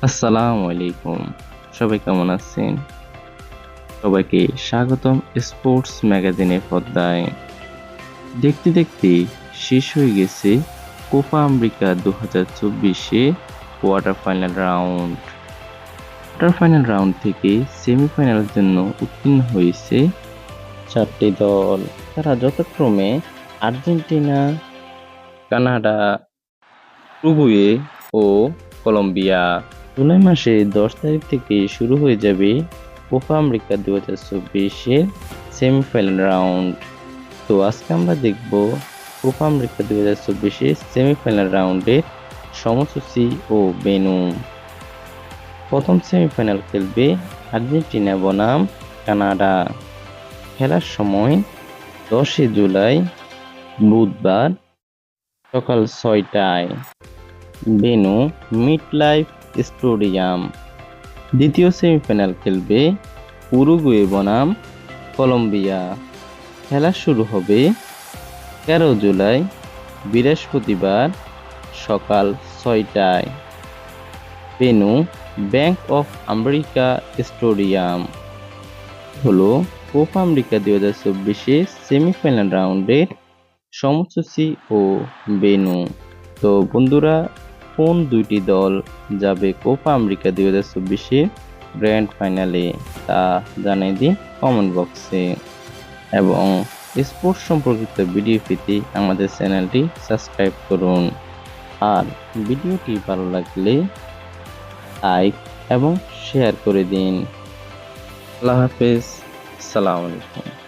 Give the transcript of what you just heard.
আসসালামু আলাইকুম। সবাই কেমন আছেন? সবাইকে স্বাগতম স্পোর্টস ম্যাগাজিনের পর্দায়। দেখতে দেখতে শেষ হয়ে গেছে Copa America 2024 quarter final round. Quarter final round থেকে সেমিফাইনালের জন্য উত্তীর্ণ হয়েছে 4টি দল। তারা যথাক্রমে আর্জেন্টিনা, কানাডা, উরুগুয়ে ও কলম্বিয়া। জুলাই মাসে 10 তারিখ থেকে শুরু হয়ে যাবে কোপা আমেরিকা 2024 সেমিফাইনাল রাউন্ড। তো আজকে আমরা দেখব কোপা আমেরিকা 2024 সেমিফাইনাল রাউন্ডের সময়সূচি ও ভেন্যু। প্রথম সেমিফাইনাল খেলবে আর্জেন্টিনা বনাম কানাডা। খেলার সময় 10 জুলাই বুধবার সকাল 6টায়। Venue MetLife stadium. দ্বিতীয় সেমিফাইনাল খেলবে উরুগুয়ে বনাম কলম্বিয়া। খেলা শুরু হবে 13 জুলাই বৃহস্পতিবার সকাল 6টায়। Venue bank of America stadium. হলো কোপা আমেরিকা 2024 সেমিফাইনাল রাউন্ডের সময়সূচি ও ভেন্যু। তো বন্ধুরা, কোন দুইটি দল যাবে কোপা আমেরিকা 2024 গ্র্যান্ড ফাইনালে তা জানিয়ে দিন কমেন্ট বক্সে। এবং স্পোর্টস সম্পর্কিত ভিডিও পেতে আমাদের চ্যানেলটি সাবস্ক্রাইব করুন। আর ভিডিওটি ভালো লাগলে লাইক এবং শেয়ার করে দিন। আল্লাহ হাফেজ। আসসালামু আলাইকুম।